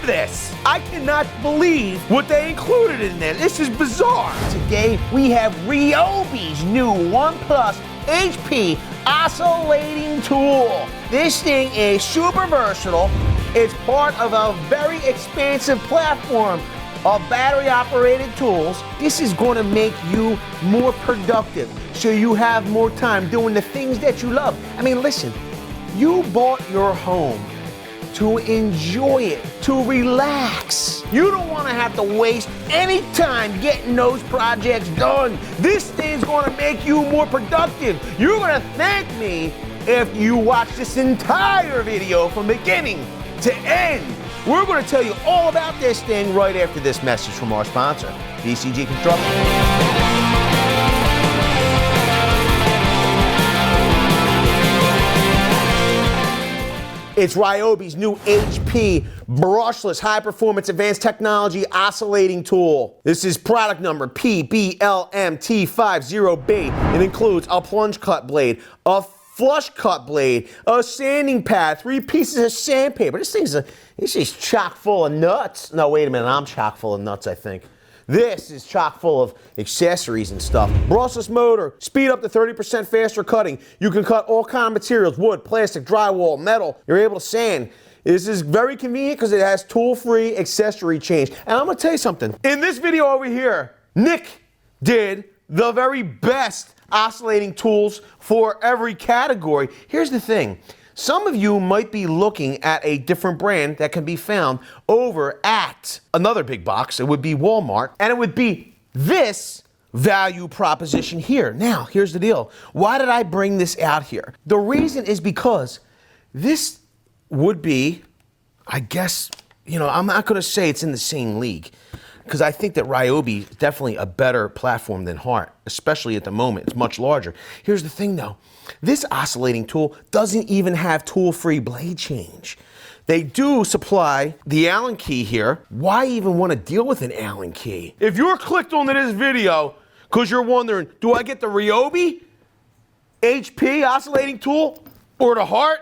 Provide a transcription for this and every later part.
this? I cannot believe what they included in there. This is bizarre. Today, we have RYOBI's new ONE HP oscillating tool. This thing is super versatile. It's part of a very expansive platform of battery-operated tools. This is going to make you more productive, so you have more time doing the things that you love. I mean, listen, you bought your home to enjoy it, to relax. You don't want to have to waste any time getting those projects done. This thing's going to make you more productive. You're going to thank me if you watch this entire video from beginning to end. We're going to tell you all about this thing right after this message from our sponsor, BCG Construction. It's RYOBI's new HP Brushless High Performance Advanced Technology Oscillating Tool. This is product number PBLMT50B. It includes a plunge cut blade, a flush cut blade, a sanding pad, 3 pieces of sandpaper. This is chock full of nuts. No, wait a minute, I'm chock full of nuts, I think. This is chock full of accessories and stuff. Brushless motor, speed up to 30% faster cutting. You can cut all kinds of materials, wood, plastic, drywall, metal. You're able to sand. This is very convenient because it has tool-free accessory change. And I'm gonna tell you something. In this video over here, Nick did the very best oscillating tools for every category. Here's the thing. Some of you might be looking at a different brand that can be found over at another big box. It would be Walmart, and it would be this value proposition here. Now, here's the deal. Why did I bring this out here? The reason is because this would be, I guess, I'm not going to say it's in the same league, because I think that RYOBI is definitely a better platform than Hart, especially at the moment. It's much larger. Here's the thing, though. This oscillating tool doesn't even have tool-free blade change. They do supply the Allen key here. Why even want to deal with an Allen key? If you're clicked onto this video because you're wondering, do I get the RYOBI HP oscillating tool or the Hart?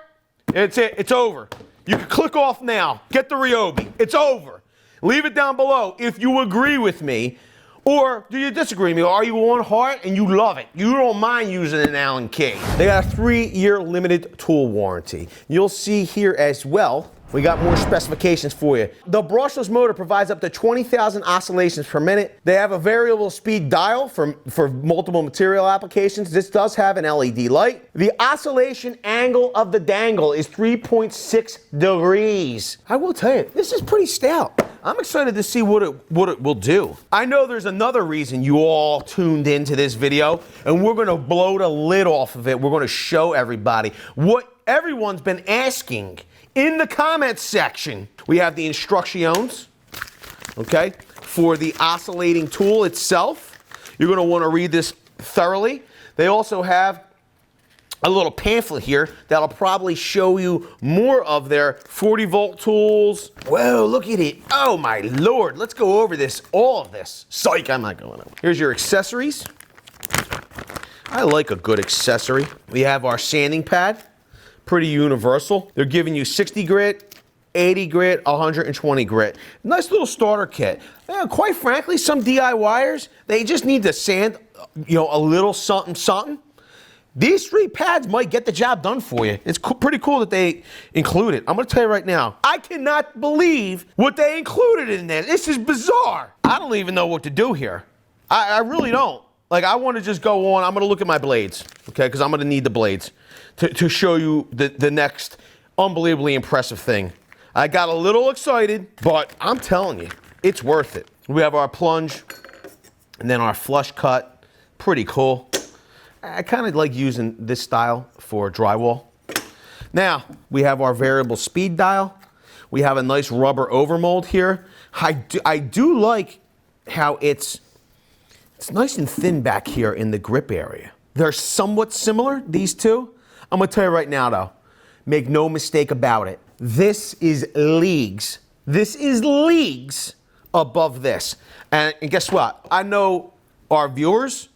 It's over. You can click off now. Get the RYOBI. It's over. Leave it down below if you agree with me, or do you disagree with me? Are you on Hart and you love it? You don't mind using an Allen key. They got a 3-year limited tool warranty. You'll see here as well, we got more specifications for you. The brushless motor provides up to 20,000 oscillations per minute. They have a variable speed dial for multiple material applications. This does have an LED light. The oscillation angle of the dangle is 3.6 degrees. I will tell you, this is pretty stout. I'm excited to see what it will do. I know there's another reason you all tuned into this video, and we're gonna blow the lid off of it. We're gonna show everybody what everyone's been asking in the comments section. We have the instructions, okay, for the oscillating tool itself. You're gonna wanna read this thoroughly. They also have a little pamphlet here that'll probably show you more of their 40-volt tools. Whoa, look at it. Oh my Lord, let's go over this, all of this. Psych, I'm not going over. Here's your accessories. I like a good accessory. We have our sanding pad, pretty universal. They're giving you 60 grit, 80 grit, 120 grit. Nice little starter kit. Quite frankly, some DIYers, they just need to sand, a little something, something. These 3 pads might get the job done for you. It's pretty cool that they include it. I'm gonna tell you right now, I cannot believe what they included in there. This is bizarre. I don't even know what to do here. I really don't. Like, I wanna just go on, I'm gonna look at my blades, okay? Because I'm gonna need the blades to show you the next unbelievably impressive thing. I got a little excited, but I'm telling you, it's worth it. We have our plunge and then our flush cut. Pretty cool. I kind of like using this style for drywall. Now, we have our variable speed dial. We have a nice rubber overmold here. I do like how it's nice and thin back here in the grip area. They're somewhat similar, these two. I'm gonna tell you right now though, make no mistake about it. This is leagues. This is leagues above this. And guess what? I know our viewers,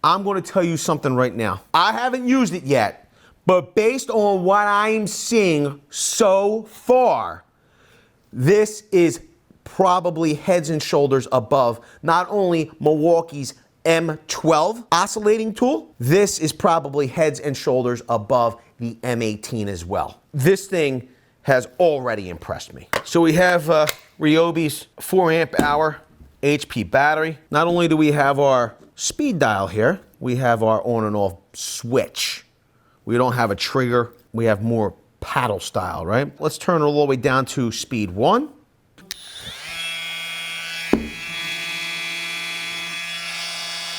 I'm going to tell you something right now. I haven't used it yet, but based on what I'm seeing so far, This is probably heads and shoulders above not only Milwaukee's M12 oscillating tool, this is probably heads and shoulders above the M18 as well. This thing has already impressed me. So we have RYOBI's 4 amp hour HP battery. Not only do we have our speed dial here, we have our on and off switch. We don't have a trigger, we have more paddle style, right? Let's turn it all the way down to speed 1.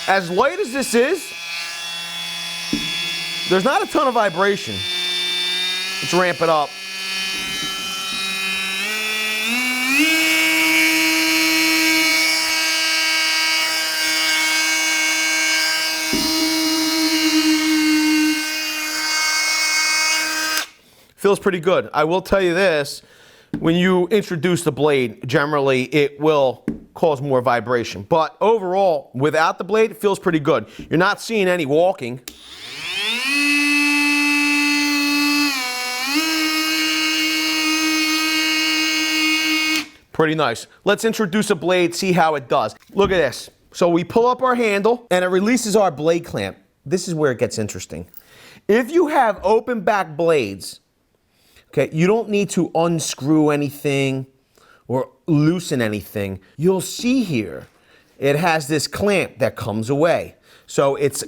As light as this is, there's not a ton of vibration. Let's ramp it up. Feels pretty good. I will tell you this, when you introduce the blade, generally it will cause more vibration. But overall, without the blade, it feels pretty good. You're not seeing any walking. Pretty nice. Let's introduce a blade, see how it does. Look at this. So we pull up our handle and it releases our blade clamp. This is where it gets interesting. If you have open back blades, okay, you don't need to unscrew anything or loosen anything. You'll see here, it has this clamp that comes away. So it's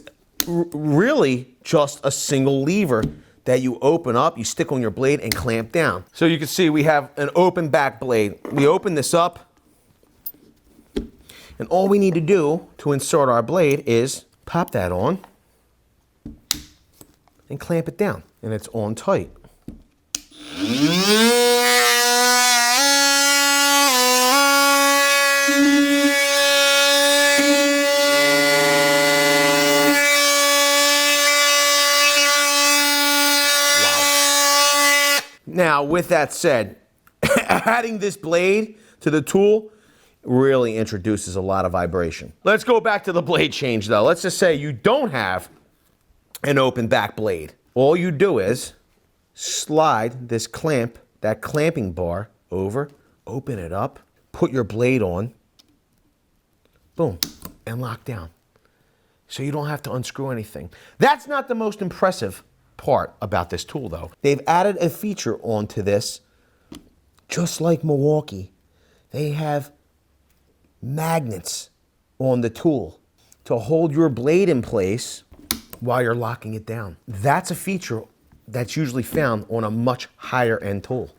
really just a single lever that you open up, you stick on your blade and clamp down. So you can see we have an open back blade. We open this up, and all we need to do to insert our blade is pop that on and clamp it down, and it's on tight. Now, with that said, adding this blade to the tool really introduces a lot of vibration. Let's go back to the blade change though. Let's just say you don't have an open back blade. All you do is slide this clamp, that clamping bar over, open it up, put your blade on, boom, and lock down. So you don't have to unscrew anything. That's not the most impressive part about this tool though. They've added a feature onto this, just like Milwaukee. They have magnets on the tool to hold your blade in place while you're locking it down. That's a feature that's usually found on a much higher end tool.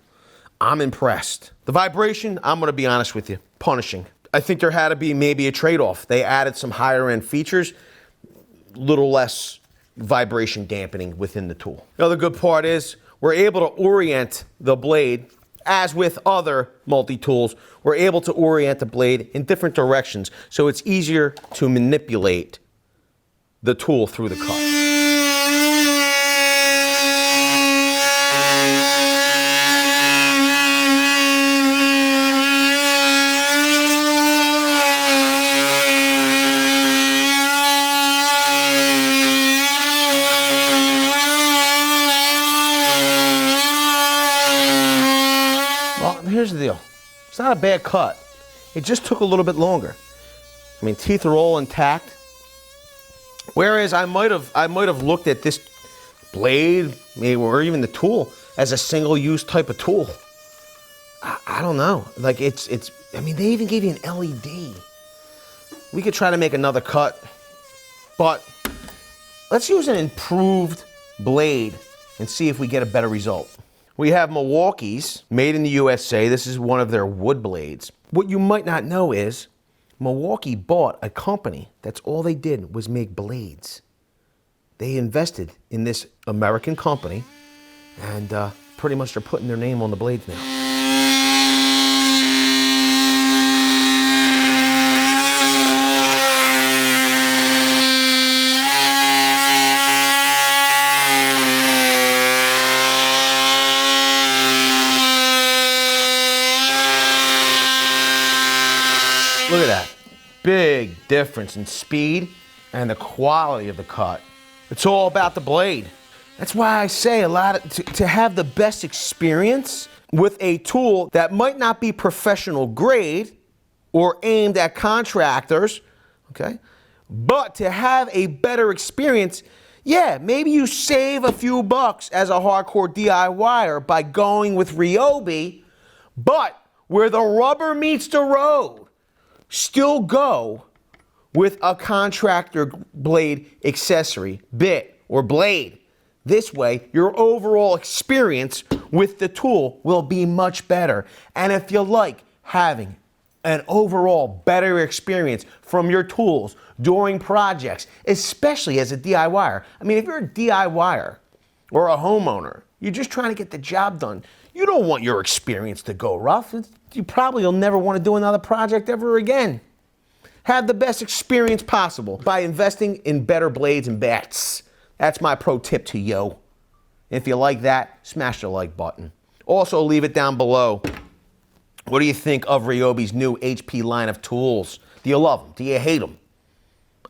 I'm impressed. The vibration, I'm gonna be honest with you, punishing. I think there had to be maybe a trade-off. They added some higher end features, little less vibration dampening within the tool. The other good part is we're able to orient the blade, as with other multi-tools, we're able to orient the blade in different directions, so it's easier to manipulate the tool through the cut. Here's the deal. It's not a bad cut. It just took a little bit longer. I mean, teeth are all intact. Whereas I might have looked at this blade, maybe, or even the tool, as a single-use type of tool. I don't know. Like I mean, they even gave you an LED. We could try to make another cut, but let's use an improved blade and see if we get a better result. We have Milwaukee's, made in the USA. This is one of their wood blades. What you might not know is Milwaukee bought a company that's all they did was make blades. They invested in this American company, and pretty much they're putting their name on the blades now. Look at that. Big difference in speed and the quality of the cut. It's all about the blade. That's why I say to have the best experience, with a tool that might not be professional grade or aimed at contractors, okay? But to have a better experience, yeah, maybe you save a few bucks as a hardcore DIYer by going with RYOBI, but where the rubber meets the road, still go with a contractor blade accessory, bit, or blade. This way, your overall experience with the tool will be much better. And if you like having an overall better experience from your tools during projects, especially as a DIYer. I mean, if you're a DIYer or a homeowner, you're just trying to get the job done, you don't want your experience to go rough. You probably will never want to do another project ever again. Have the best experience possible by investing in better blades and bats. That's my pro tip to you. If you like that, smash the like button. Also, leave it down below. What do you think of RYOBI's new HP line of tools? Do you love them? Do you hate them?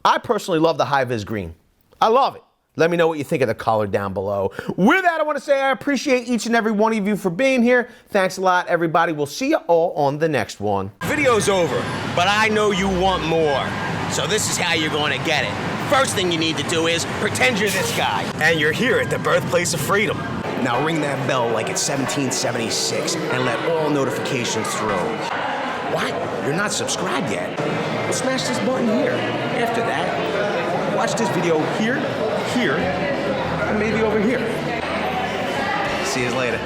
I personally love the high-vis green. I love it. Let me know what you think of the color down below. With that, I want to say I appreciate each and every one of you for being here. Thanks a lot, everybody. We'll see you all on the next one. Video's over, but I know you want more. So this is how you're going to get it. First thing you need to do is pretend you're this guy. And you're here at the birthplace of freedom. Now ring that bell like it's 1776 and let all notifications through. What? You're not subscribed yet? Well, smash this button here. After that, watch this video here, and maybe over here. See you later.